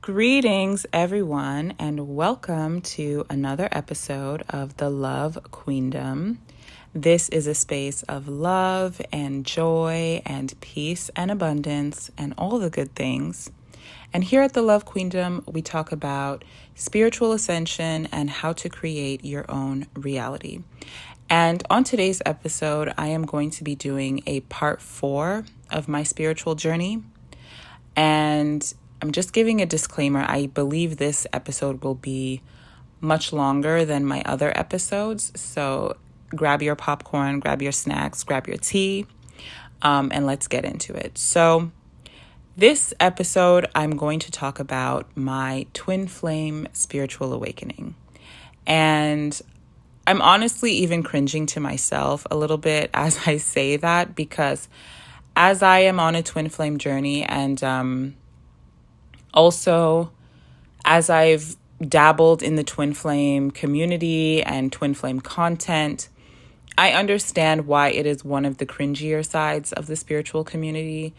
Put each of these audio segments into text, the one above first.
Greetings, everyone, and welcome to another episode of the Love Queendom. This is a space of love and joy and peace and abundance and all the good things. And here at the Love Queendom, we talk about spiritual ascension and how to create your own reality. And on today's episode, I am going to be doing a part 4 of my spiritual journey. And I'm just giving a disclaimer. I believe this episode will be much longer than my other episodes. So grab your popcorn, grab your snacks, grab your tea, and let's get into it. So this episode, I'm going to talk about my twin flame spiritual awakening. And I'm honestly even cringing to myself a little bit as I say that, because as I am on a twin flame journey and also as I've dabbled in the twin flame community and twin flame content, I understand why it is one of the cringier sides of the spiritual community.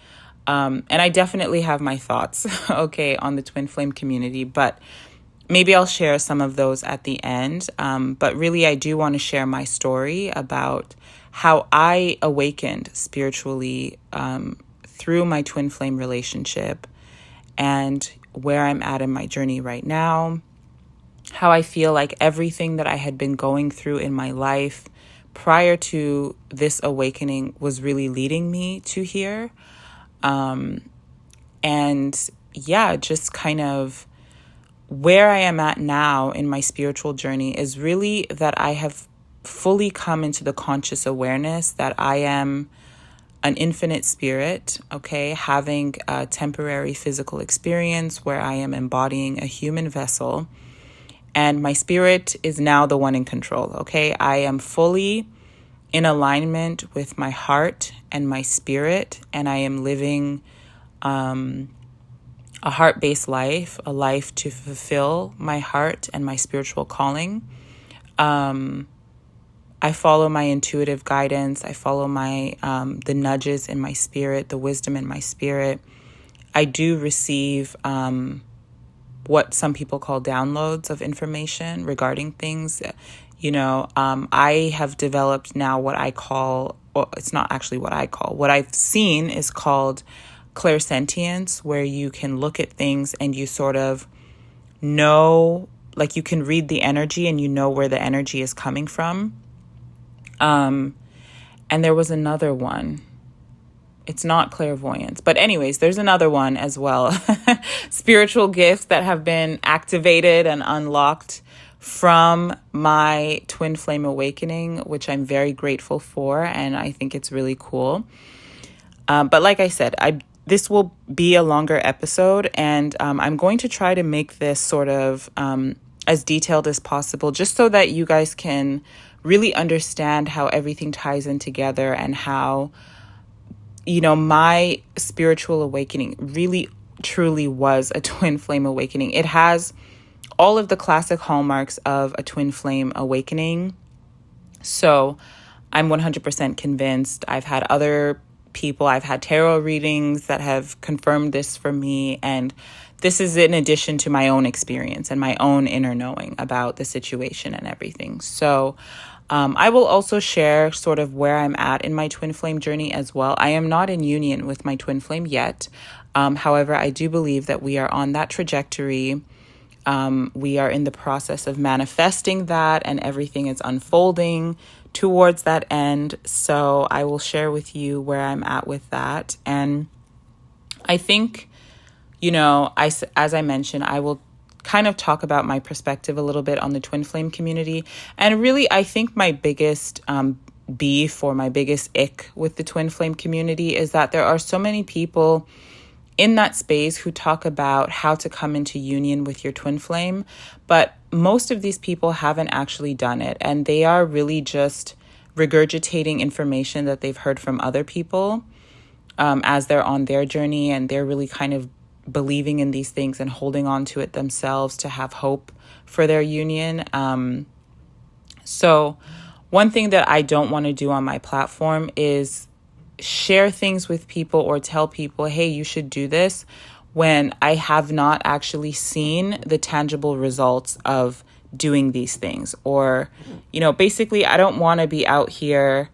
And I definitely have my thoughts, on the twin flame community, but maybe I'll share some of those at the end. But really, I do want to share my story about how I awakened spiritually through my twin flame relationship and where I'm at in my journey right now, how I feel like everything that I had been going through in my life prior to this awakening was really leading me to here. Just kind of where I am at now in my spiritual journey is really that I have fully come into the conscious awareness that I am an infinite spirit, having a temporary physical experience where I am embodying a human vessel, and my spirit is now the one in control, I am fully in alignment with my heart and my spirit, and I am living a heart-based life, a life to fulfill my heart and my spiritual calling. I follow my intuitive guidance. I follow my the nudges in my spirit, the wisdom in my spirit. I do receive what some people call downloads of information regarding things. I have developed now what I call, well, it's not actually what I call, what I've seen is called clairsentience, where you can look at things and you sort of know, like you can read the energy and you know where the energy is coming from. And there was another one. It's not clairvoyance, but anyways, there's another one as well. Spiritual gifts that have been activated and unlocked from my twin flame awakening, which I'm very grateful for. And I think it's really cool. But like I said, this will be a longer episode, and I'm going to try to make this sort of as detailed as possible, just so that you guys can really understand how everything ties in together and how, my spiritual awakening really, truly was a twin flame awakening. It has all of the classic hallmarks of a twin flame awakening. So I'm 100% convinced. I've had other people, I've had tarot readings that have confirmed this for me, and this is in addition to my own experience and my own inner knowing about the situation and everything. So I will also share sort of where I'm at in my twin flame journey as well. I am not in union with my twin flame yet. However, I do believe that we are on that trajectory. We are in the process of manifesting that, and everything is unfolding towards that end. So I will share with you where I'm at with that. And I think, as I mentioned, I will kind of talk about my perspective a little bit on the twin flame community. And really, I think my biggest beef or my biggest ick with the twin flame community is that there are so many people in that space who talk about how to come into union with your twin flame, but most of these people haven't actually done it, and they are really just regurgitating information that they've heard from other people as they're on their journey, and they're really kind of believing in these things and holding on to it themselves to have hope for their union. So one thing that I don't want to do on my platform is share things with people or tell people, hey, you should do this, when I have not actually seen the tangible results of doing these things. Or, basically, I don't want to be out here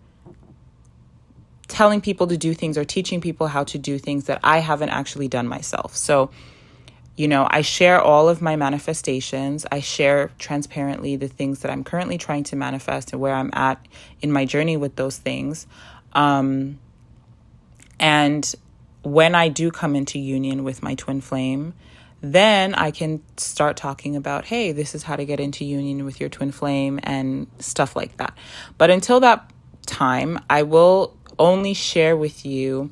telling people to do things or teaching people how to do things that I haven't actually done myself. So, I share all of my manifestations. I share transparently the things that I'm currently trying to manifest and where I'm at in my journey with those things. And when I do come into union with my twin flame, then I can start talking about, hey, this is how to get into union with your twin flame and stuff like that. But until that time, I will only share with you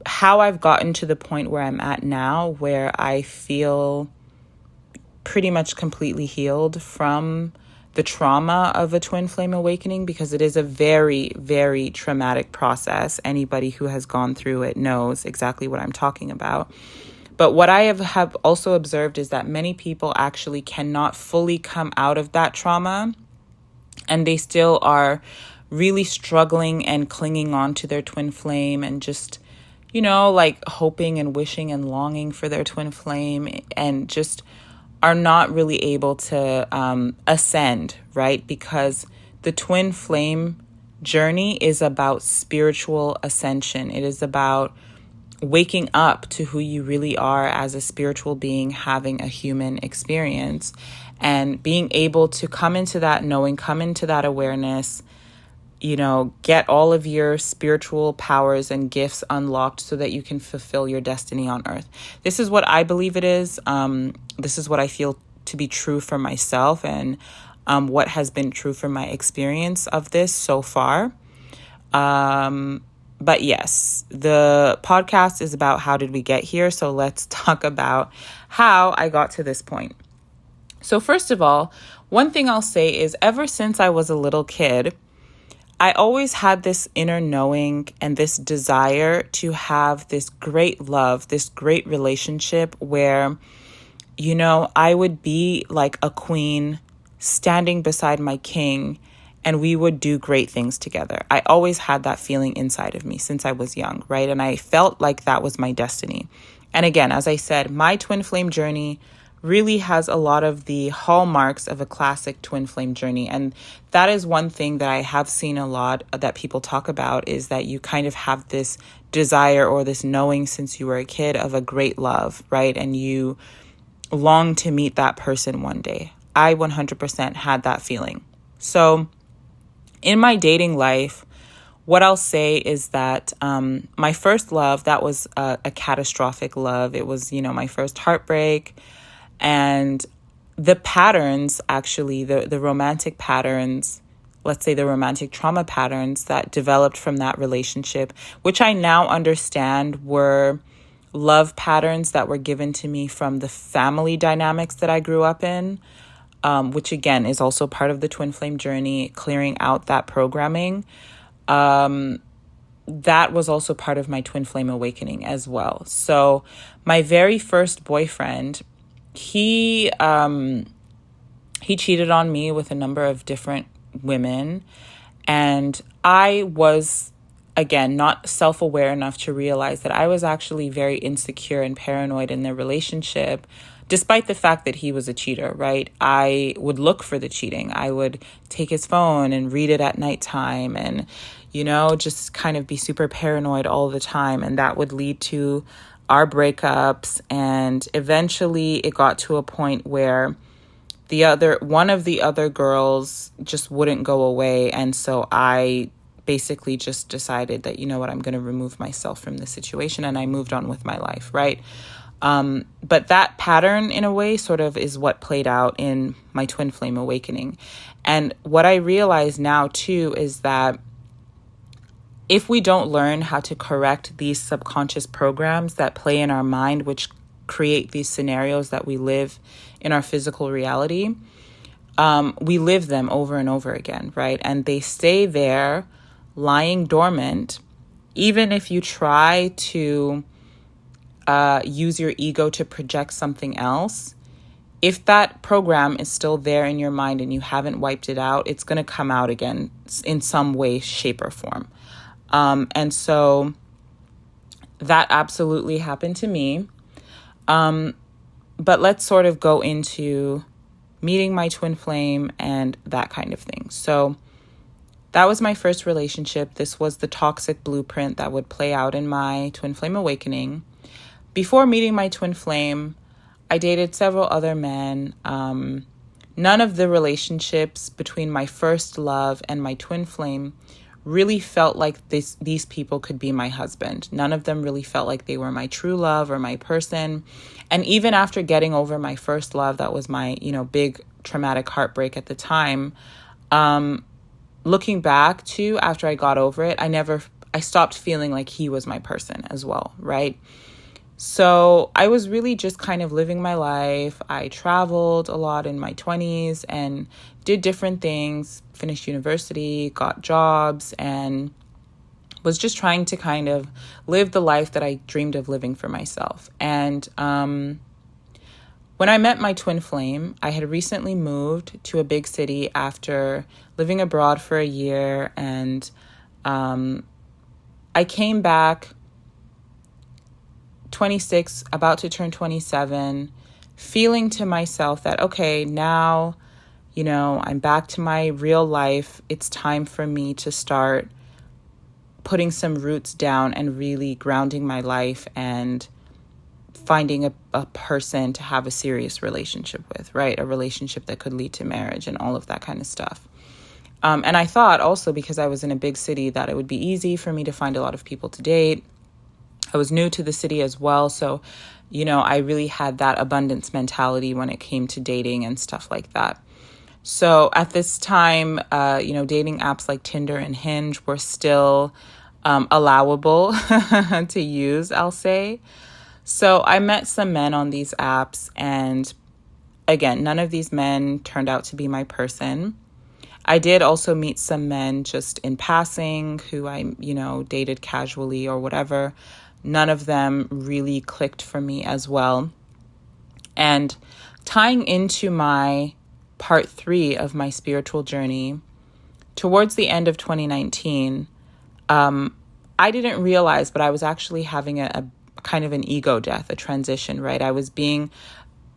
how I've gotten to the point where I'm at now, where I feel pretty much completely healed from the trauma of a twin flame awakening, because it is a very, very traumatic process. Anybody who has gone through it knows exactly what I'm talking about. But what I have also observed is that many people actually cannot fully come out of that trauma, and they still are really struggling and clinging on to their twin flame and just, hoping and wishing and longing for their twin flame, and just are not really able to ascend, right? Because the twin flame journey is about spiritual ascension. It is about waking up to who you really are as a spiritual being, having a human experience, and being able to come into that knowing, come into that awareness, get all of your spiritual powers and gifts unlocked so that you can fulfill your destiny on earth. This is what I believe it is. This is what I feel to be true for myself, and what has been true for my experience of this so far. But yes, the podcast is about how did we get here. So let's talk about how I got to this point. So first of all, one thing I'll say is ever since I was a little kid, I always had this inner knowing and this desire to have this great love, this great relationship where, I would be like a queen standing beside my king, and we would do great things together. I always had that feeling inside of me since I was young, right? And I felt like that was my destiny. And again, as I said, my twin flame journey really has a lot of the hallmarks of a classic twin flame journey. And that is one thing that I have seen a lot that people talk about, is that you kind of have this desire or this knowing since you were a kid of a great love, right? And you long to meet that person one day. I 100% had that feeling. So in my dating life, what I'll say is that my first love, that was a catastrophic love. It was, my first heartbreak. And the patterns, actually, the romantic patterns, let's say the romantic trauma patterns that developed from that relationship, which I now understand were love patterns that were given to me from the family dynamics that I grew up in, which again is also part of the twin flame journey, clearing out that programming. That was also part of my twin flame awakening as well. So my very first boyfriend, he cheated on me with a number of different women, and I was, again, not self-aware enough to realize that I was actually very insecure and paranoid in their relationship, despite the fact that he was a cheater, right? I would look for the cheating. I would take his phone and read it at nighttime and, just kind of be super paranoid all the time, and that would lead to our breakups. And eventually it got to a point where one of the other girls just wouldn't go away. And so I basically just decided that, I'm going to remove myself from this situation. And I moved on with my life, right? But that pattern, in a way, sort of is what played out in my twin flame awakening. And what I realize now, too, is that if we don't learn how to correct these subconscious programs that play in our mind, which create these scenarios that we live in our physical reality, we live them over and over again, right? And they stay there lying dormant, even if you try to use your ego to project something else. If that program is still there in your mind and you haven't wiped it out, it's going to come out again in some way, shape, or form. And so that absolutely happened to me. But let's sort of go into meeting my twin flame and that kind of thing. So that was my first relationship. This was the toxic blueprint that would play out in my twin flame awakening. Before meeting my twin flame, I dated several other men. None of the relationships between my first love and my twin flame really felt like these people could be my husband. None of them really felt like they were my true love or my person. And even after getting over my first love, that was my, big traumatic heartbreak at the time. Looking back to after I got over it, I stopped feeling like he was my person as well, right? So I was really just kind of living my life. I traveled a lot in my 20s and did different things, finished university, got jobs, and was just trying to kind of live the life that I dreamed of living for myself. And when I met my twin flame, I had recently moved to a big city after living abroad for a year, and I came back 26, about to turn 27, feeling to myself that, okay, now, I'm back to my real life. It's time for me to start putting some roots down and really grounding my life and finding a person to have a serious relationship with, right? A relationship that could lead to marriage and all of that kind of stuff. And I thought also, because I was in a big city, that it would be easy for me to find a lot of people to date. I was new to the city as well. So, I really had that abundance mentality when it came to dating and stuff like that. So at this time, dating apps like Tinder and Hinge were still allowable to use, I'll say. So I met some men on these apps, and again, none of these men turned out to be my person. I did also meet some men just in passing who I, dated casually or whatever. None of them really clicked for me as well. And tying into my part 3 of my spiritual journey, towards the end of 2019, I didn't realize, but I was actually having a kind of an ego death, a transition, right? I was being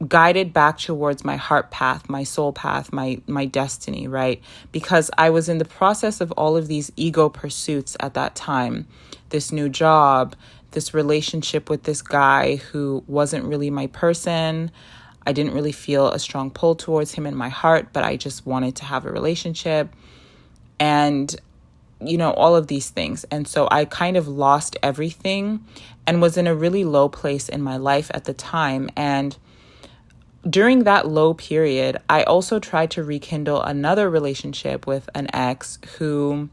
guided back towards my heart path, my soul path, my destiny, right? Because I was in the process of all of these ego pursuits at that time. This new job, this relationship with this guy who wasn't really my person. I didn't really feel a strong pull towards him in my heart, but I just wanted to have a relationship. And all of these things. And so I kind of lost everything and was in a really low place in my life at the time. And during that low period, I also tried to rekindle another relationship with an ex who,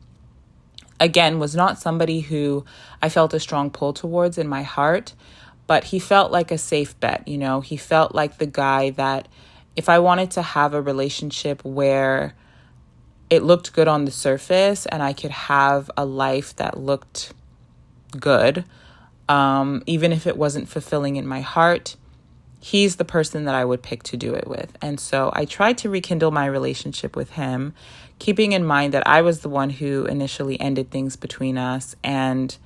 again, was not somebody who I felt a strong pull towards in my heart, but he felt like a safe bet. He felt like the guy that if I wanted to have a relationship where it looked good on the surface and I could have a life that looked good, even if it wasn't fulfilling in my heart, he's the person that I would pick to do it with. And so I tried to rekindle my relationship with him, keeping in mind that I was the one who initially ended things between us. And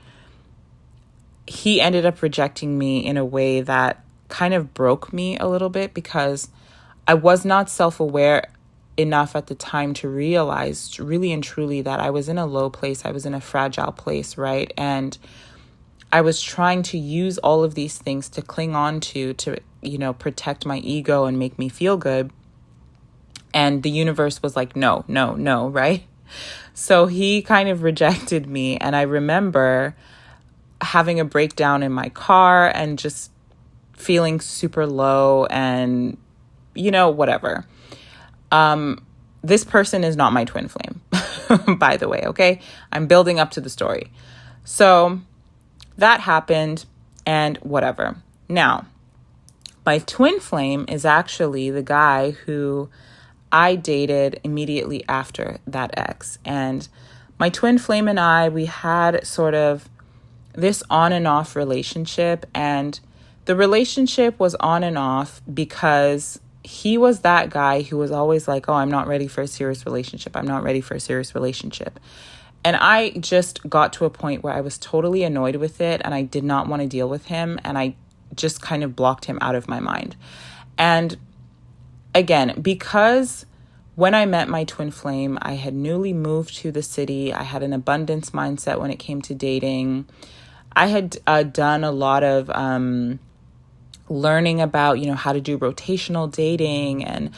he ended up rejecting me in a way that kind of broke me a little bit, because I was not self-aware enough at the time to realize really and truly that I was in a low place. I was in a fragile place, right? And I was trying to use all of these things to cling on to protect my ego and make me feel good. And the universe was like, no, right? So he kind of rejected me. And I remember having a breakdown in my car and just feeling super low and, whatever. This person is not my twin flame, by the way, okay? I'm building up to the story. So that happened and whatever. Now, my twin flame is actually the guy who I dated immediately after that ex. And my twin flame and I, we had sort of this on and off relationship. And the relationship was on and off because he was that guy who was always like, oh, I'm not ready for a serious relationship. I'm not ready for a serious relationship. And I just got to a point where I was totally annoyed with it and I did not want to deal with him. And I just kind of blocked him out of my mind. And again, because when I met my twin flame, I had newly moved to the city. I had an abundance mindset when it came to dating. I had done a lot of learning about, how to do rotational dating and,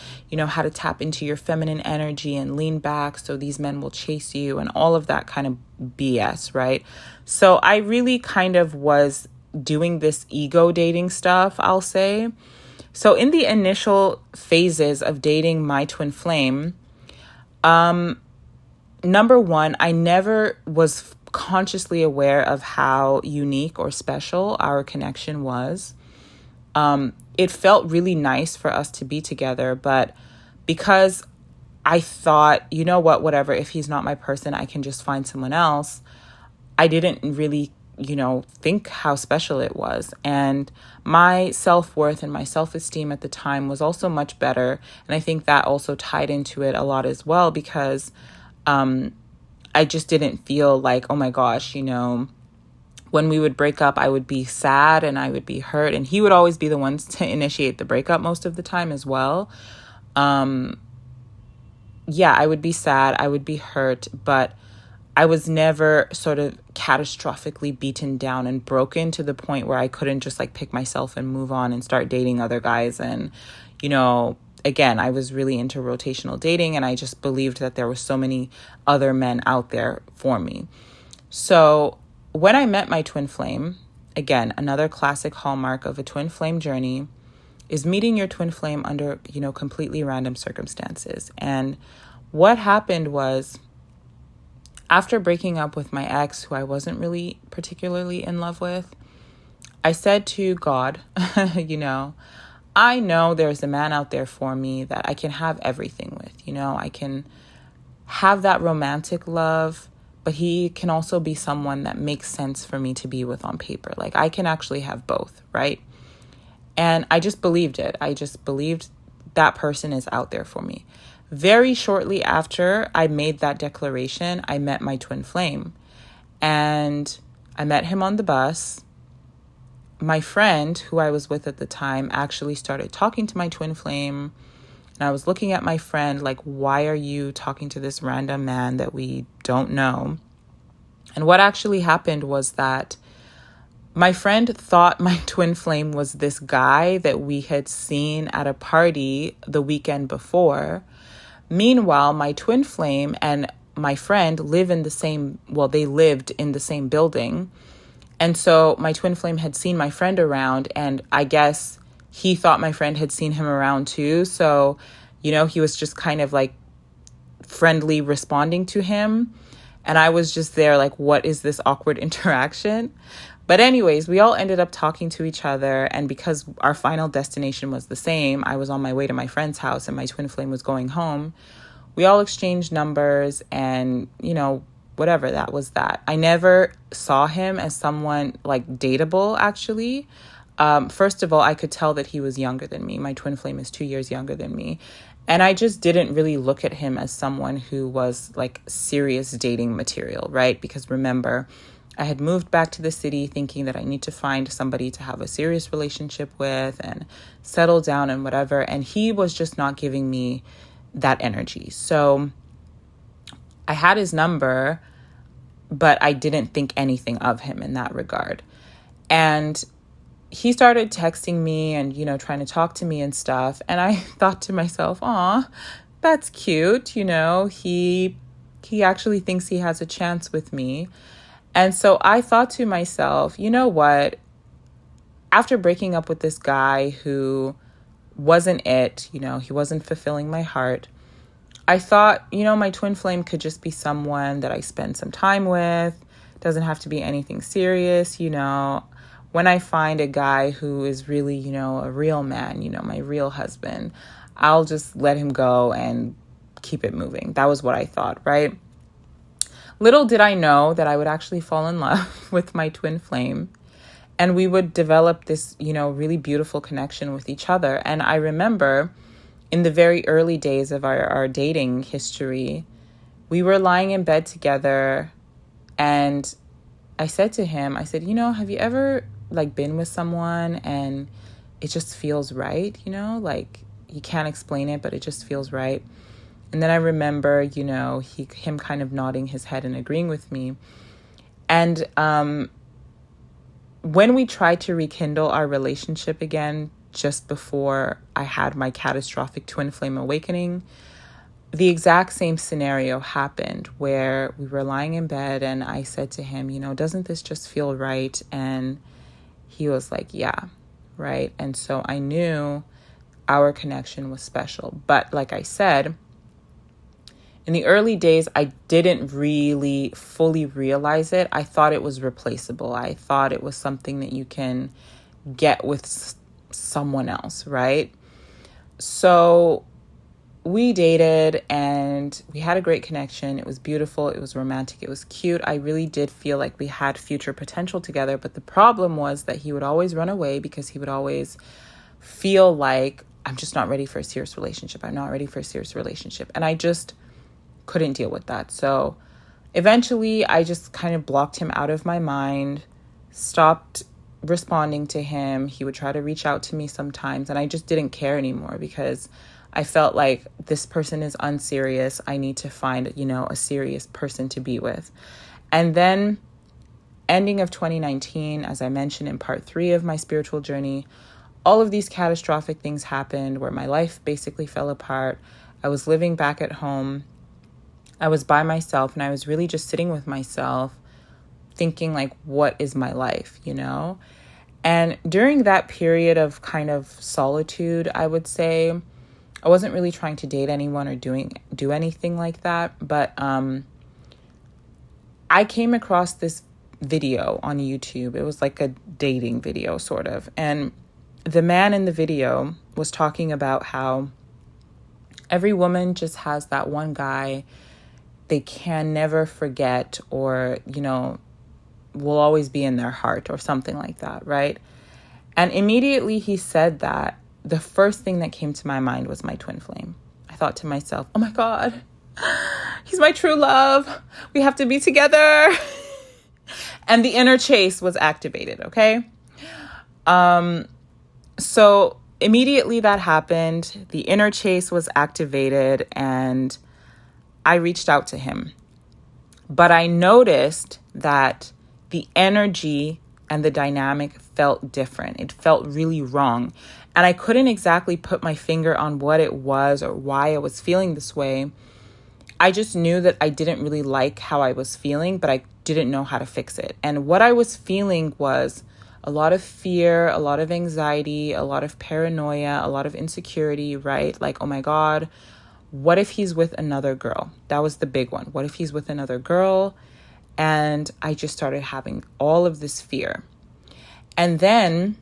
how to tap into your feminine energy and lean back so these men will chase you and all of that kind of BS, right? So I really kind of was doing this ego dating stuff, I'll say. So in the initial phases of dating my twin flame, number one, I never was consciously aware of how unique or special our connection was. It felt really nice for us to be together, but because I thought, whatever, if he's not my person, I can just find someone else, I didn't really, think how special it was. And my self-worth and my self-esteem at the time was also much better. And I think that also tied into it a lot as well, because I just didn't feel like, oh my gosh, when we would break up, I would be sad and I would be hurt. And he would always be the ones to initiate the breakup most of the time as well. I would be sad. I would be hurt. But I was never sort of catastrophically beaten down and broken to the point where I couldn't just pick myself and move on and start dating other guys. And, again, I was really into rotational dating and I just believed that there were so many other men out there for me. So when I met my twin flame, again, another classic hallmark of a twin flame journey is meeting your twin flame under, completely random circumstances. And what happened was, after breaking up with my ex, who I wasn't really particularly in love with, I said to God, I know there's a man out there for me that I can have everything with. I can have that romantic love, but he can also be someone that makes sense for me to be with on paper. I can actually have both, right? And I just believed it. I just believed that person is out there for me. Very shortly after I made that declaration, I met my twin flame. And I met him on the bus. My friend, who I was with at the time, actually started talking to my twin flame. And I was looking at my friend like, why are you talking to this random man that we don't know? And what actually happened was that my friend thought my twin flame was this guy that we had seen at a party the weekend before. Meanwhile, my twin flame and my friend they lived in the same building. And so my twin flame had seen my friend around, and I guess he thought my friend had seen him around too. So, he was just kind of friendly responding to him. And I was just there what is this awkward interaction? But anyways, we all ended up talking to each other. And because our final destination was the same, I was on my way to my friend's house and my twin flame was going home. We all exchanged numbers and, whatever, that was that. I never saw him as someone dateable, actually. First of all, I could tell that he was younger than me. My twin flame is 2 years younger than me. And I just didn't really look at him as someone who was serious dating material, right? Because remember, I had moved back to the city thinking that I need to find somebody to have a serious relationship with and settle down and whatever. And he was just not giving me that energy. So I had his number, but I didn't think anything of him in that regard. And he started texting me and, trying to talk to me and stuff. And I thought to myself, aw, that's cute. He actually thinks he has a chance with me. And so I thought to myself, you know what? After breaking up with this guy who wasn't it, he wasn't fulfilling my heart, I thought, my twin flame could just be someone that I spend some time with. Doesn't have to be anything serious, When I find a guy who is really, a real man, my real husband, I'll just let him go and keep it moving. That was what I thought, right? Little did I know that I would actually fall in love with my twin flame, and we would develop this, really beautiful connection with each other. And I remember in the very early days of our dating history, we were lying in bed together, and I said to him, have you ever like been with someone and it just feels right, like you can't explain it, but it just feels right. And then I remember, him kind of nodding his head and agreeing with me. And when we tried to rekindle our relationship again, just before I had my catastrophic twin flame awakening, the exact same scenario happened where we were lying in bed and I said to him, doesn't this just feel right? And he was like, yeah, right. And so I knew our connection was special. But like I said, in the early days, I didn't really fully realize it. I thought it was replaceable. I thought it was something that you can get with someone else, right? So we dated and we had a great connection. It was beautiful. It was romantic. It was cute. I really did feel like we had future potential together. But the problem was that he would always run away because he would always feel like, I'm just not ready for a serious relationship. I'm not ready for a serious relationship. And I just couldn't deal with that. So eventually I just kind of blocked him out of my mind, stopped responding to him. He would try to reach out to me sometimes and I just didn't care anymore because I felt like this person is unserious. I need to find, a serious person to be with. And then ending of 2019, as I mentioned in part 3 of my spiritual journey, all of these catastrophic things happened where my life basically fell apart. I was living back at home. I was by myself and I was really just sitting with myself thinking like, what is my life, And during that period of kind of solitude, I would say, I wasn't really trying to date anyone or do anything like that. But I came across this video on YouTube. It was like a dating video sort of. And the man in the video was talking about how every woman just has that one guy they can never forget or, will always be in their heart or something like that, right? And immediately he said that, the first thing that came to my mind was my twin flame. I thought to myself, oh my God, he's my true love. We have to be together. And the inner chase was activated, okay? So immediately that happened. The inner chase was activated and I reached out to him. But I noticed that the energy and the dynamic felt different. It felt really wrong. And I couldn't exactly put my finger on what it was or why I was feeling this way. I just knew that I didn't really like how I was feeling, but I didn't know how to fix it. And what I was feeling was a lot of fear, a lot of anxiety, a lot of paranoia, a lot of insecurity, right? Like, oh my God, what if he's with another girl? That was the big one. What if he's with another girl? And I just started having all of this fear. And then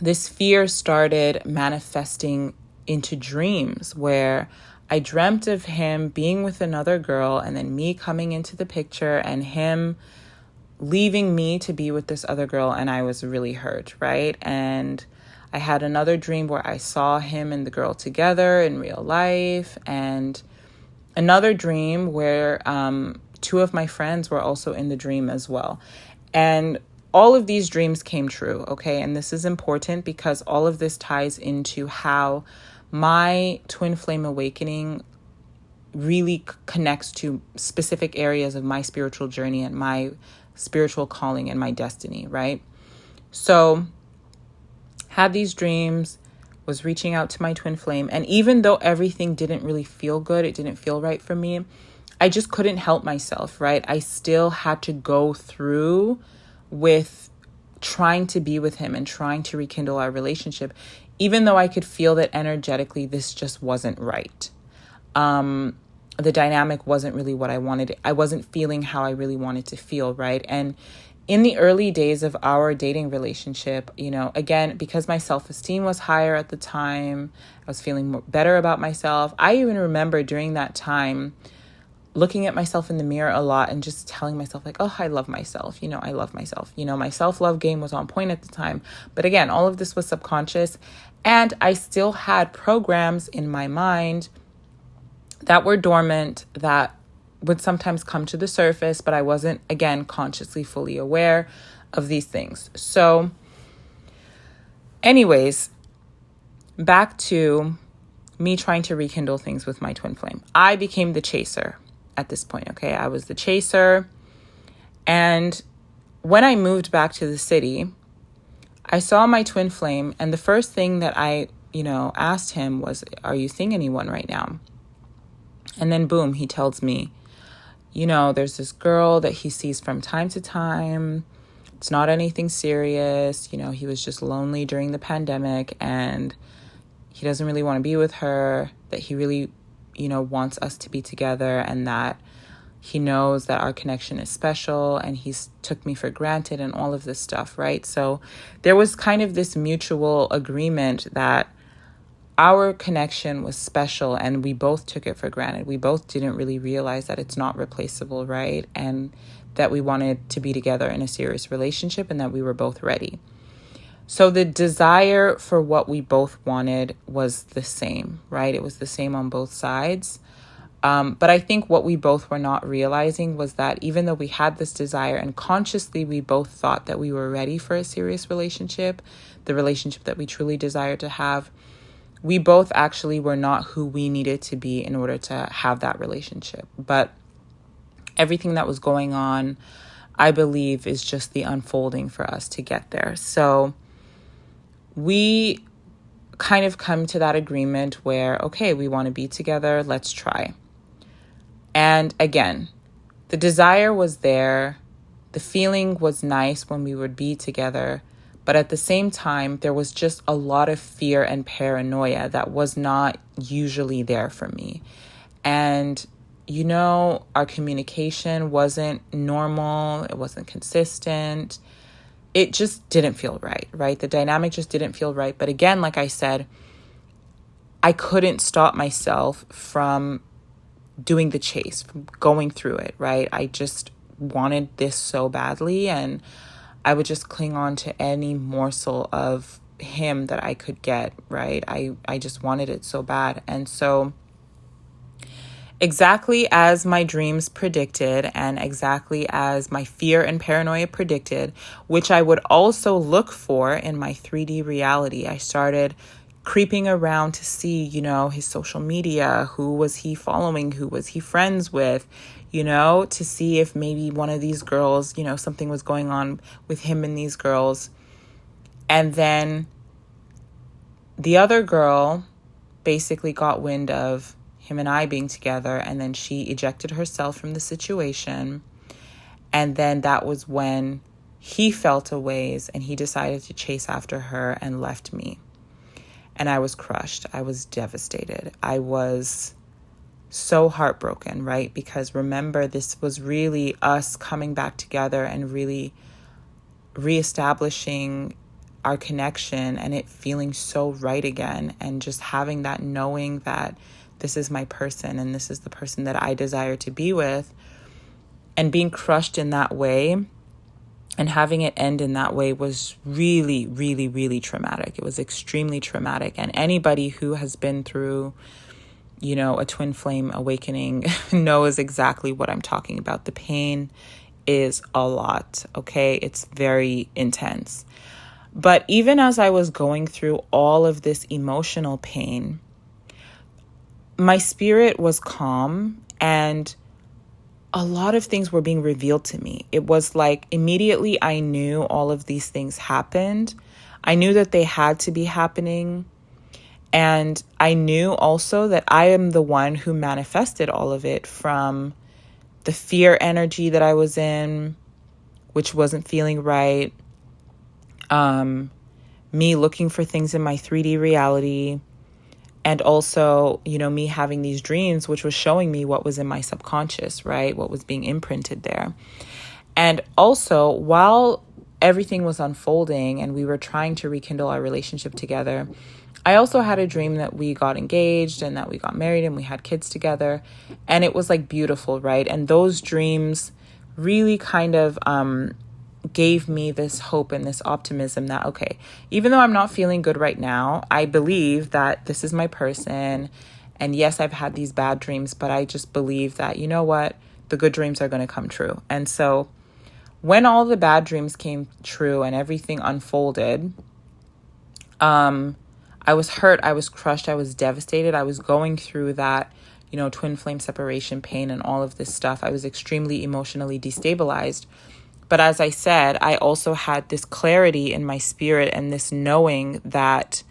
this fear started manifesting into dreams where I dreamt of him being with another girl and then me coming into the picture and him leaving me to be with this other girl. And I was really hurt, right? And I had another dream where I saw him and the girl together in real life. And another dream where 2 of my friends were also in the dream as well. And all of these dreams came true, okay? And this is important because all of this ties into how my twin flame awakening really connects to specific areas of my spiritual journey and my spiritual calling and my destiny, right? So had these dreams, was reaching out to my twin flame. And even though everything didn't really feel good, it didn't feel right for me, I just couldn't help myself, right? I still had to go through with trying to be with him and trying to rekindle our relationship, even though I could feel that energetically this just wasn't right. The dynamic wasn't really what I wanted. I wasn't feeling how I really wanted to feel, right? And in the early days of our dating relationship, again, because my self-esteem was higher at the time, I was feeling better about myself. I even remember during that time looking at myself in the mirror a lot and just telling myself like, oh, I love myself. I love myself. My self-love game was on point at the time. But again, all of this was subconscious. And I still had programs in my mind that were dormant that would sometimes come to the surface, but I wasn't, again, consciously fully aware of these things. So anyways, back to me trying to rekindle things with my twin flame. I became the chaser at this point, okay? I was the chaser. And when I moved back to the city, I saw my twin flame, and the first thing that I, asked him was, are you seeing anyone right now? And then boom, he tells me, there's this girl that he sees from time to time. It's not anything serious. He was just lonely during the pandemic and he doesn't really want to be with her, that he really, wants us to be together, and that he knows that our connection is special, and he's took me for granted and all of this stuff, right? So there was kind of this mutual agreement that our connection was special and we both took it for granted. We both didn't really realize that it's not replaceable, right? And that we wanted to be together in a serious relationship and that we were both ready. So the desire for what we both wanted was the same, right? It was the same on both sides. But I think what we both were not realizing was that even though we had this desire and consciously we both thought that we were ready for a serious relationship, the relationship that we truly desired to have, we both actually were not who we needed to be in order to have that relationship. But everything that was going on, I believe, is just the unfolding for us to get there. So we kind of come to that agreement where, okay, we want to be together, let's try. And again, the desire was there. The feeling was nice when we would be together. But at the same time, there was just a lot of fear and paranoia that was not usually there for me. And, our communication wasn't normal. It wasn't consistent. It just didn't feel right? The dynamic just didn't feel right. But again, like I said, I couldn't stop myself from doing the chase, from going through it, right? I just wanted this so badly, and I would just cling on to any morsel of him that I could get, right? I just wanted it so bad. And so exactly as my dreams predicted and exactly as my fear and paranoia predicted, which I would also look for in my 3D reality, I started creeping around to see, his social media. Who was he following? Who was he friends with? To see if maybe one of these girls, something was going on with him and these girls. And then the other girl basically got wind of him and I being together, and then she ejected herself from the situation. And then that was when he felt a ways and he decided to chase after her and left me. And I was crushed. I was devastated. I was so heartbroken, right? Because remember, this was really us coming back together and really reestablishing our connection and it feeling so right again. And just having that knowing that this is my person and this is the person that I desire to be with. And being crushed in that way and having it end in that way was really, really, really traumatic. It was extremely traumatic. And anybody who has been through, a twin flame awakening knows exactly what I'm talking about. The pain is a lot, okay? It's very intense. But even as I was going through all of this emotional pain, my spirit was calm and a lot of things were being revealed to me. It was like immediately I knew all of these things happened. I knew that they had to be happening. And I knew also that I am the one who manifested all of it from the fear energy that I was in, which wasn't feeling right. Me looking for things in my 3D reality. And also, me having these dreams, which was showing me what was in my subconscious, right? What was being imprinted there. And also, while everything was unfolding and we were trying to rekindle our relationship together, I also had a dream that we got engaged and that we got married and we had kids together. And it was like beautiful, right? And those dreams really kind of gave me this hope and this optimism that, okay, even though I'm not feeling good right now, I believe that this is my person. And yes, I've had these bad dreams, but I just believe that, you know what, the good dreams are going to come true. And so when all the bad dreams came true and everything unfolded, I was hurt, I was crushed, I was devastated. I was going through that, twin flame separation pain and all of this stuff. I was extremely emotionally destabilized. But as I said, I also had this clarity in my spirit and this knowing that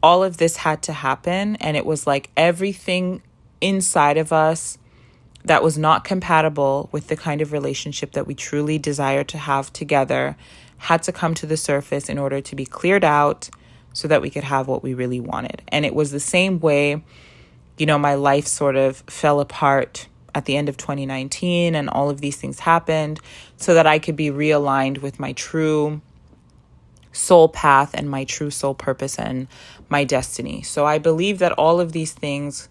all of this had to happen. And it was like everything inside of us that was not compatible with the kind of relationship that we truly desire to have together had to come to the surface in order to be cleared out so that we could have what we really wanted. And it was the same way, my life sort of fell apart at the end of 2019 and all of these things happened so that I could be realigned with my true soul path and my true soul purpose and my destiny. So I believe that all of these things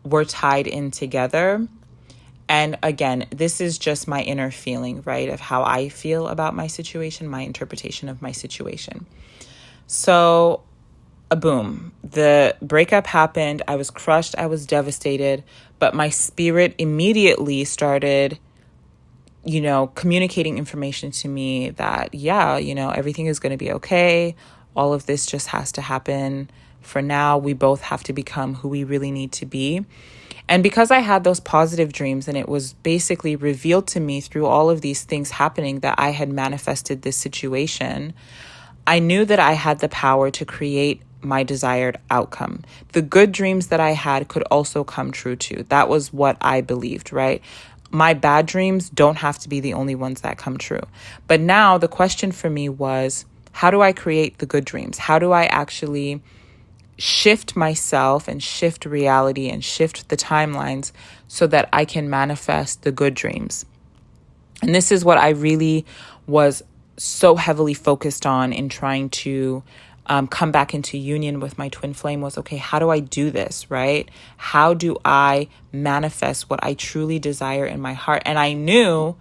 were tied in together. And again, this is just my inner feeling, right, of how I feel about my situation, my interpretation of my situation. So, boom, the breakup happened. I was crushed. I was devastated. But my spirit immediately started, communicating information to me that, everything is going to be okay. All of this just has to happen. For now, we both have to become who we really need to be. And because I had those positive dreams and it was basically revealed to me through all of these things happening that I had manifested this situation, I knew that I had the power to create my desired outcome. The good dreams that I had could also come true too. That was what I believed, right? My bad dreams don't have to be the only ones that come true. But now the question for me was, how do I create the good dreams? How do I actually shift myself and shift reality and shift the timelines so that I can manifest the good dreams? And this is what I really was so heavily focused on in trying to come back into union with my twin flame was, okay, how do I do this, right? How do I manifest what I truly desire in my heart? And I knew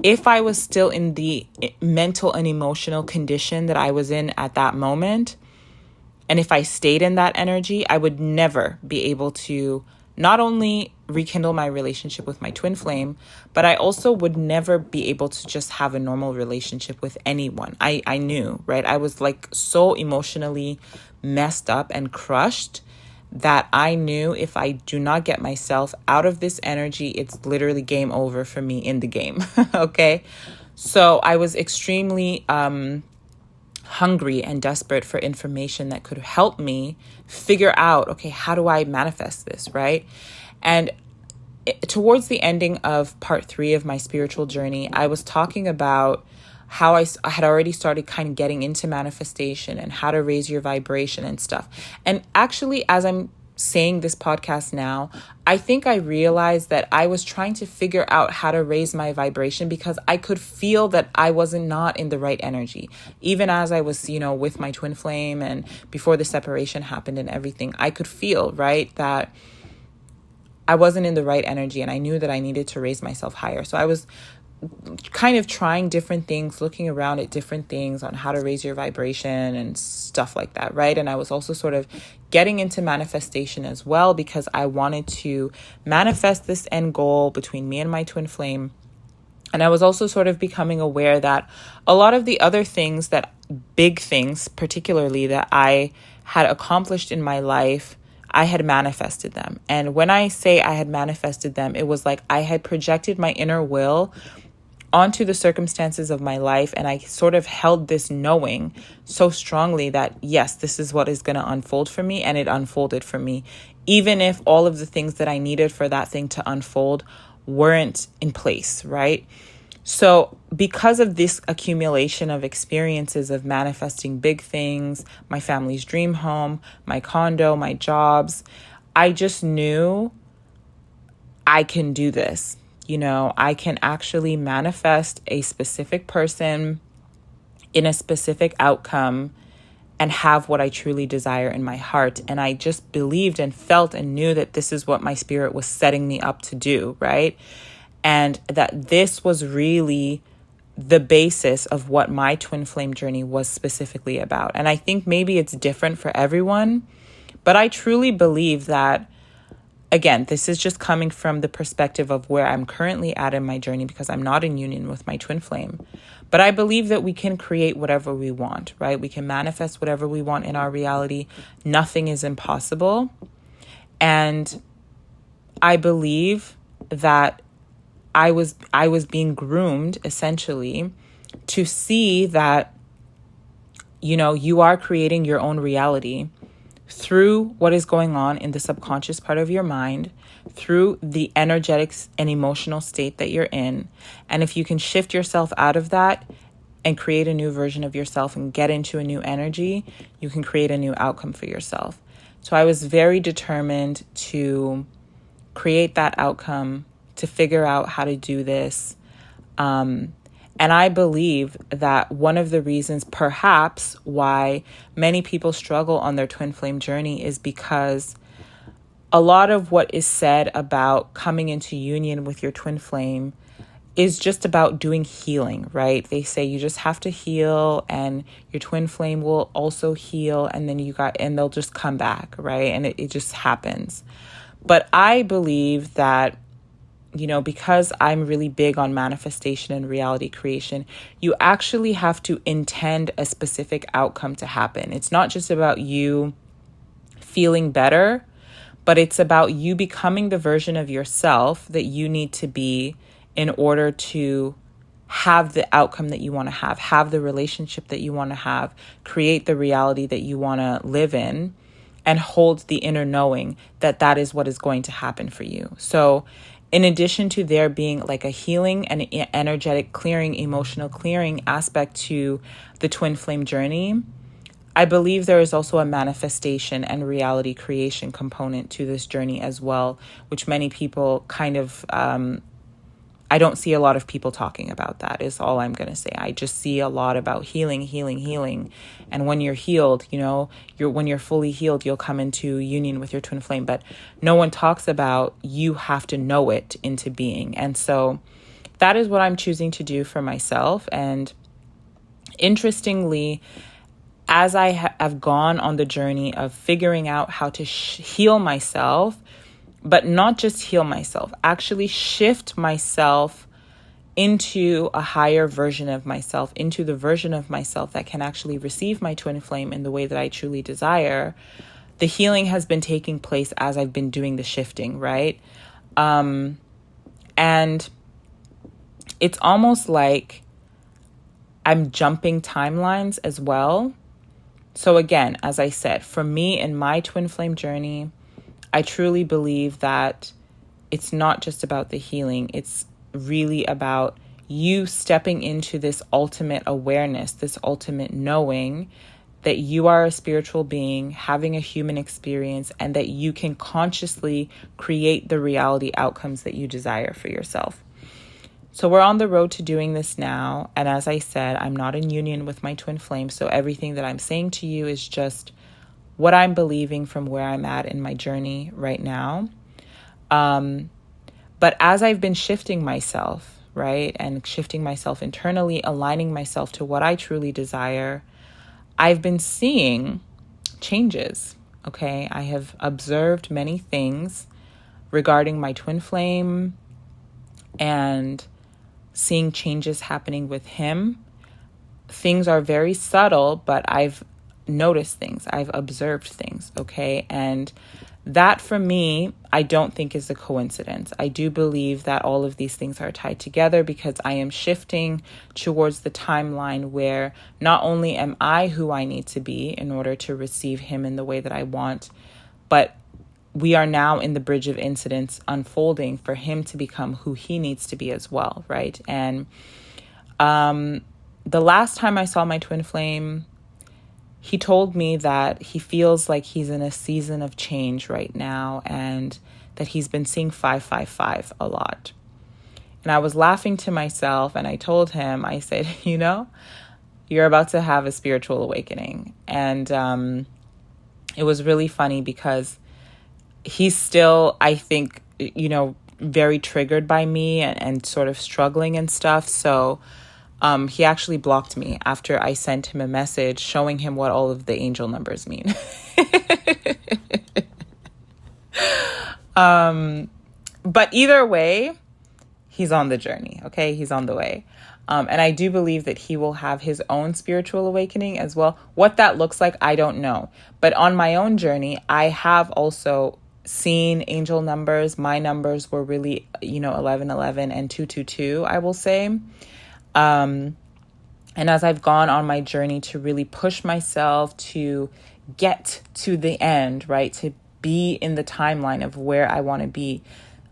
if I was still in the mental and emotional condition that I was in at that moment, and if I stayed in that energy, I would never be able to not only rekindle my relationship with my twin flame, but I also would never be able to just have a normal relationship with anyone. I knew, right? I was like so emotionally messed up and crushed that I knew if I do not get myself out of this energy, it's literally game over for me in the game. Okay. So I was extremely hungry and desperate for information that could help me figure out, okay, how do I manifest this, right? And towards the ending of part 3 of my spiritual journey, I was talking about how I had already started kind of getting into manifestation and how to raise your vibration and stuff. And actually, as I'm saying this podcast now, I think I realized that I was trying to figure out how to raise my vibration because I could feel that I wasn't not in the right energy. Even as I was, with my twin flame and before the separation happened and everything, I could feel, right, that I wasn't in the right energy and I knew that I needed to raise myself higher. So I was kind of trying different things, looking around at different things on how to raise your vibration and stuff like that, right? And I was also sort of getting into manifestation as well because I wanted to manifest this end goal between me and my twin flame. And I was also sort of becoming aware that a lot of the other things that, big things particularly, that I had accomplished in my life, I had manifested them. And when I say I had manifested them, it was like I had projected my inner will onto the circumstances of my life. And I sort of held this knowing so strongly that, yes, this is what is going to unfold for me. And it unfolded for me, even if all of the things that I needed for that thing to unfold weren't in place, right? So because of this accumulation of experiences of manifesting big things, my family's dream home, my condo, my jobs, I just knew I can do this. I can actually manifest a specific person in a specific outcome and have what I truly desire in my heart. And I just believed and felt and knew that this is what my spirit was setting me up to do, right? And that this was really the basis of what my twin flame journey was specifically about. And I think maybe it's different for everyone, but I truly believe that again, this is just coming from the perspective of where I'm currently at in my journey because I'm not in union with my twin flame. But I believe that we can create whatever we want, right? We can manifest whatever we want in our reality. Nothing is impossible. And I believe that I was being groomed essentially to see that, you know, you are creating your own reality through what is going on in the subconscious part of your mind, through the energetics and emotional state that you're in. And if you can shift yourself out of that and create a new version of yourself and get into a new energy, you can create a new outcome for yourself. So I was very determined to create that outcome, to figure out how to do this. And I believe that one of the reasons perhaps why many people struggle on their twin flame journey is because a lot of what is said about coming into union with your twin flame is just about doing healing, right? They say you just have to heal and your twin flame will also heal and then they'll just come back, right? And it just happens. But I believe that, you know, because I'm really big on manifestation and reality creation, you actually have to intend a specific outcome to happen. It's not just about you feeling better, but it's about you becoming the version of yourself that you need to be in order to have the outcome that you want to have the relationship that you want to have, create the reality that you want to live in, and hold the inner knowing that that is what is going to happen for you. So in addition to there being like a healing and energetic clearing, emotional clearing aspect to the twin flame journey, I believe there is also a manifestation and reality creation component to this journey as well, which many people kind of, I don't see a lot of people talking about that is all I'm going to say. I just see a lot about healing. And when you're healed, you know, when you're fully healed, you'll come into union with your twin flame. But no one talks about you have to know it into being. And so that is what I'm choosing to do for myself. And interestingly, as I have gone on the journey of figuring out how to heal myself, but not just heal myself, actually shift myself into a higher version of myself, into the version of myself that can actually receive my twin flame in the way that I truly desire. The healing has been taking place as I've been doing the shifting, right? And it's almost like I'm jumping timelines as well. So again, as I said, for me in my twin flame journey, I truly believe that it's not just about the healing. It's really about you stepping into this ultimate awareness, this ultimate knowing that you are a spiritual being having a human experience and that you can consciously create the reality outcomes that you desire for yourself. So we're on the road to doing this now. And as I said, I'm not in union with my twin flame. So everything that I'm saying to you is just what I'm believing from where I'm at in my journey right now. But as I've been shifting myself, right, and shifting myself internally, aligning myself to what I truly desire, I've been seeing changes, okay? I have observed many things regarding my twin flame and seeing changes happening with him. Things are very subtle, but I've noticed things. I've observed things, okay? And that for me, I don't think is a coincidence. I do believe that all of these things are tied together because I am shifting towards the timeline where not only am I who I need to be in order to receive him in the way that I want, but we are now in the bridge of incidents unfolding for him to become who he needs to be as well, right? And the last time I saw my twin flame, he told me that he feels like he's in a season of change right now and that he's been seeing 555 a lot. And I was laughing to myself and I told him, I said, you know, you're about to have a spiritual awakening. And it was really funny because he's still, I think, you know, very triggered by me and sort of struggling and stuff. So he actually blocked me after I sent him a message showing him what all of the angel numbers mean. But either way, he's on the journey, okay? He's on the way. And I do believe that he will have his own spiritual awakening as well. What that looks like, I don't know. But on my own journey, I have also seen angel numbers. My numbers were really, 1111 and 222, I will say. And as I've gone on my journey to really push myself to get to the end, right? To be in the timeline of where I want to be,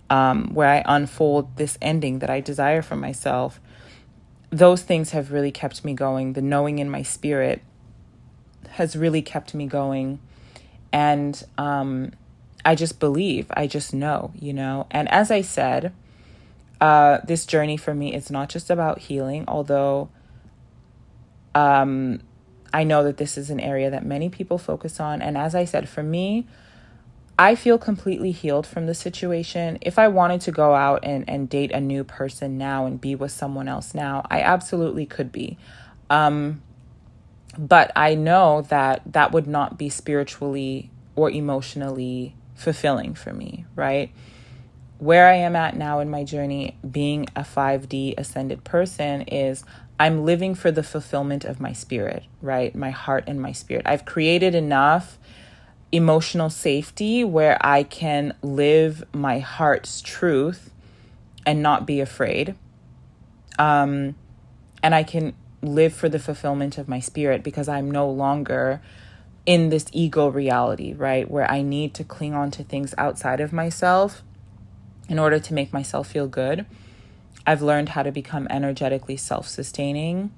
where I unfold this ending that I desire for myself. Those things have really kept me going. The knowing in my spirit has really kept me going. And I just believe, I just know, And as I said, this journey for me is not just about healing, although I know that this is an area that many people focus on. And as I said, for me, I feel completely healed from the situation. If I wanted to go out and date a new person now and be with someone else now, I absolutely could be. But I know that would not be spiritually or emotionally fulfilling for me, right? Where I am at now in my journey, being a 5D ascended person, is I'm living for the fulfillment of my spirit, right? My heart and my spirit. I've created enough emotional safety where I can live my heart's truth and not be afraid. And I can live for the fulfillment of my spirit because I'm no longer in this ego reality, right? Where I need to cling on to things outside of myself in order to make myself feel good. I've learned how to become energetically self-sustaining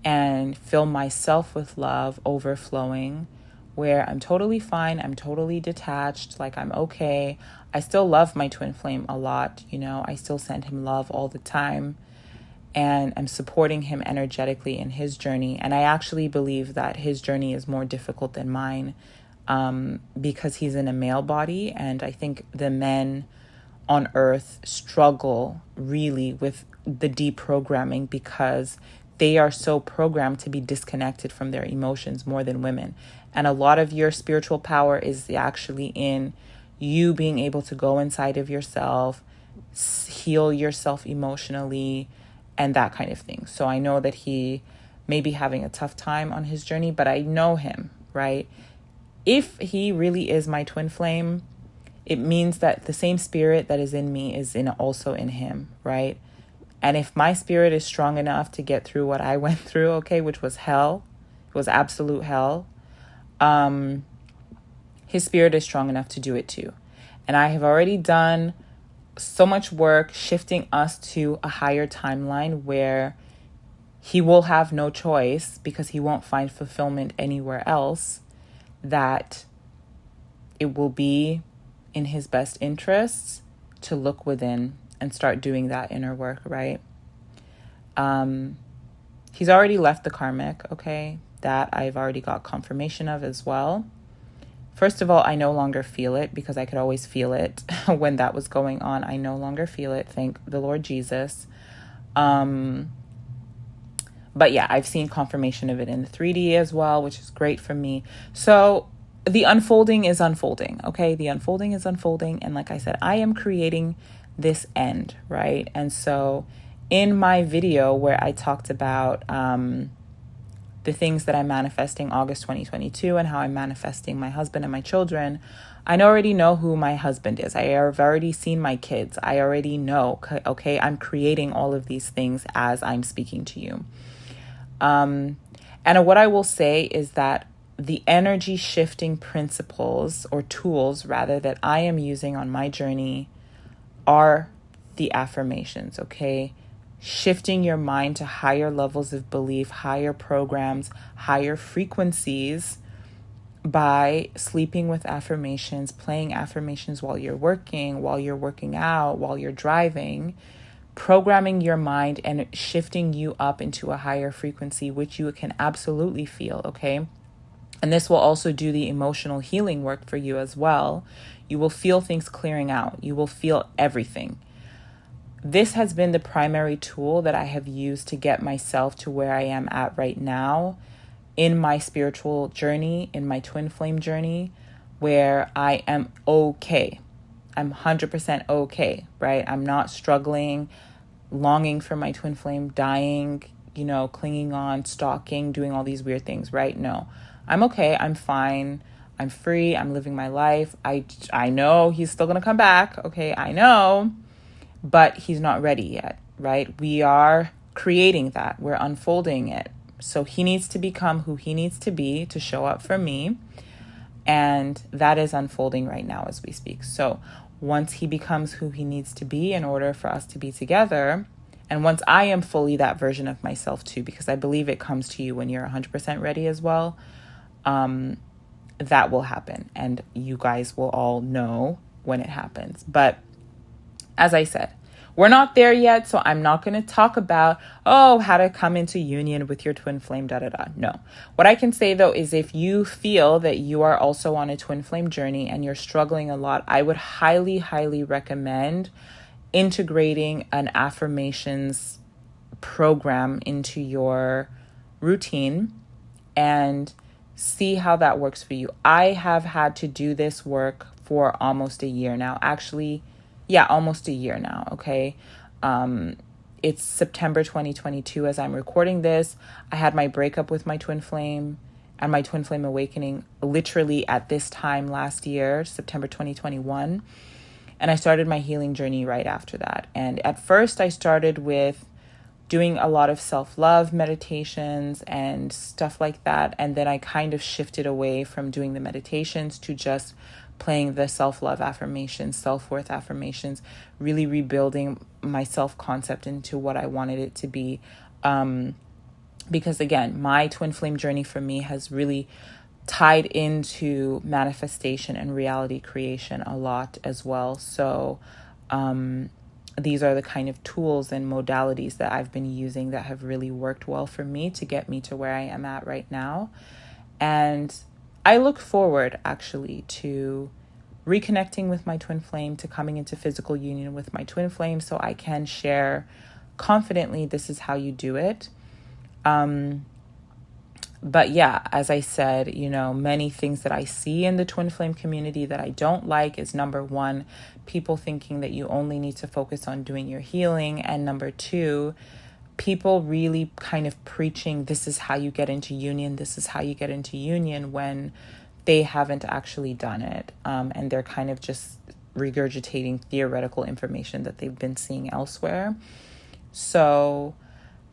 and fill myself with love, overflowing, where I'm totally fine, I'm totally detached, like I'm okay. I still love my twin flame a lot, I still send him love all the time. And I'm supporting him energetically in his journey. And I actually believe that his journey is more difficult than mine because he's in a male body. And I think the men on earth struggle really with the deprogramming because they are so programmed to be disconnected from their emotions more than women. And a lot of your spiritual power is actually in you being able to go inside of yourself, heal yourself emotionally, and that kind of thing. So I know that he may be having a tough time on his journey, but I know him, right? If he really is my twin flame, it means that the same spirit that is in me is also in him, right? And if my spirit is strong enough to get through what I went through, okay, which was hell, it was absolute hell, his spirit is strong enough to do it too. And I have already done so much work shifting us to a higher timeline where he will have no choice because he won't find fulfillment anywhere else, that it will be in his best interests to look within and start doing that inner work, right? He's already left the karmic, okay? That I've already got confirmation of as well. First of all, I no longer feel it because I could always feel it when that was going on. I no longer feel it, thank the Lord Jesus. But yeah, I've seen confirmation of it in the 3D as well, which is great for me. So the unfolding is unfolding, okay? The unfolding is unfolding. And like I said, I am creating this end, right? And so in my video where I talked about the things that I'm manifesting August 2022 and how I'm manifesting my husband and my children, I already know who my husband is. I have already seen my kids. I already know, okay? I'm creating all of these things as I'm speaking to you. And what I will say is that the energy shifting principles or tools rather that I am using on my journey are the affirmations, okay? Shifting your mind to higher levels of belief, higher programs, higher frequencies by sleeping with affirmations, playing affirmations while you're working out, while you're driving, programming your mind and shifting you up into a higher frequency, which you can absolutely feel, okay? And this will also do the emotional healing work for you as well. You will feel things clearing out. You will feel everything. This has been the primary tool that I have used to get myself to where I am at right now in my spiritual journey, in my twin flame journey, where I am okay. I'm 100% okay, right? I'm not struggling, longing for my twin flame, dying, clinging on, stalking, doing all these weird things, right? No, I'm okay. I'm fine. I'm free. I'm living my life. I know he's still going to come back. Okay. I know, but he's not ready yet, right? We are creating that. We're unfolding it. So he needs to become who he needs to be to show up for me. And that is unfolding right now as we speak. So once he becomes who he needs to be in order for us to be together, and once I am fully that version of myself too, because I believe it comes to you when you're 100% ready as well, that will happen. And you guys will all know when it happens. But as I said, we're not there yet, so I'm not going to talk about, how to come into union with your twin flame, No. What I can say, though, is if you feel that you are also on a twin flame journey and you're struggling a lot, I would highly, highly recommend integrating an affirmations program into your routine and see how that works for you. I have had to do this work for almost a year now. Actually, almost a year now, okay? It's September 2022 as I'm recording this. I had my breakup with my twin flame and my twin flame awakening literally at this time last year, September 2021. And I started my healing journey right after that. And at first I started with doing a lot of self-love meditations and stuff like that. And then I kind of shifted away from doing the meditations to just playing the self-love affirmations, self-worth affirmations, really rebuilding my self-concept into what I wanted it to be. Because again, my twin flame journey for me has really tied into manifestation and reality creation a lot as well. So these are the kind of tools and modalities that I've been using that have really worked well for me to get me to where I am at right now. And I look forward actually to reconnecting with my twin flame, to coming into physical union with my twin flame so I can share confidently this is how you do it. But yeah, as I said, many things that I see in the twin flame community that I don't like is, number one, people thinking that you only need to focus on doing your healing. And number two, people really kind of preaching, this is how you get into union, this is how you get into union, when they haven't actually done it. And they're kind of just regurgitating theoretical information that they've been seeing elsewhere. So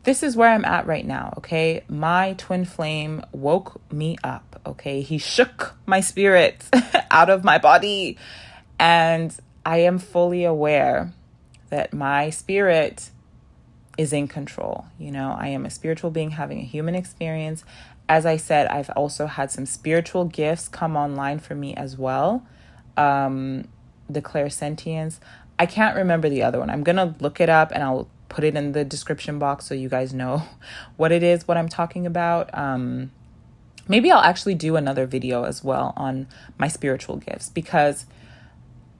this is where I'm at right now, okay? My twin flame woke me up, okay? He shook my spirit out of my body. And I am fully aware that my spirit is in control. I am a spiritual being having a human experience. As I said, I've also had some spiritual gifts come online for me as well. The clairsentience. I can't remember the other one. I'm going to look it up and I'll put it in the description box so you guys know what it is, what I'm talking about. Maybe I'll actually do another video as well on my spiritual gifts, because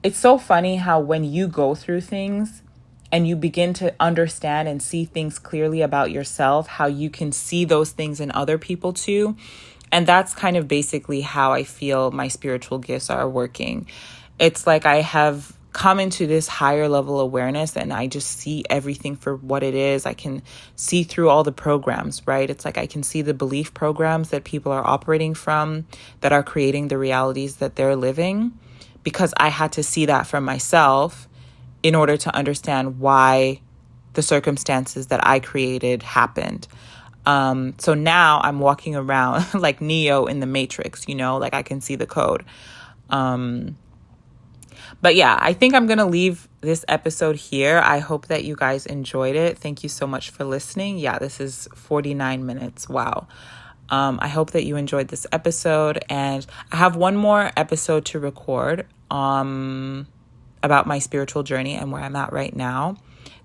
it's so funny how when you go through things and you begin to understand and see things clearly about yourself, how you can see those things in other people too. And that's kind of basically how I feel my spiritual gifts are working. It's like I have come into this higher level awareness and I just see everything for what it is. I can see through all the programs, right? It's like I can see the belief programs that people are operating from that are creating the realities that they're living, because I had to see that for myself in order to understand why the circumstances that I created happened. So now I'm walking around like Neo in the Matrix, like I can see the code. But yeah, I think I'm going to leave this episode here. I hope that you guys enjoyed it. Thank you so much for listening. Yeah, this is 49 minutes. Wow. I hope that you enjoyed this episode. And I have one more episode to record about my spiritual journey and where I'm at right now.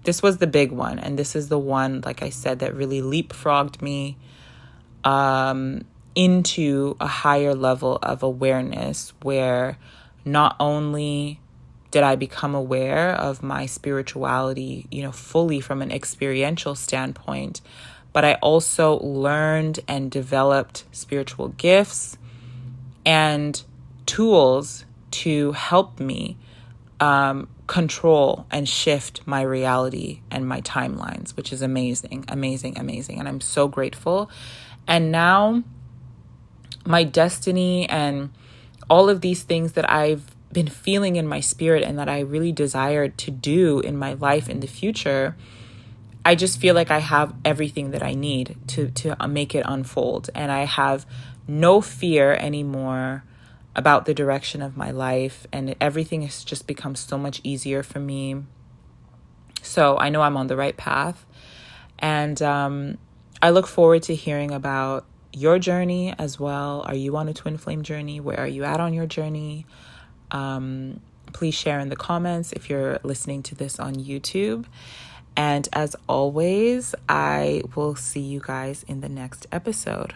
This was the big one. And this is the one, like I said, that really leapfrogged me into a higher level of awareness, where not only did I become aware of my spirituality, fully from an experiential standpoint, but I also learned and developed spiritual gifts and tools to help me control and shift my reality and my timelines, which is amazing, amazing, amazing. And I'm so grateful. And now my destiny and all of these things that I've been feeling in my spirit and that I really desired to do in my life in the future, I just feel like I have everything that I need to make it unfold. And I have no fear anymore about the direction of my life. And everything has just become so much easier for me. So I know I'm on the right path. And I look forward to hearing about your journey as well. Are you on a twin flame journey? Where are you at on your journey? Please share in the comments if you're listening to this on YouTube. And as always, I will see you guys in the next episode.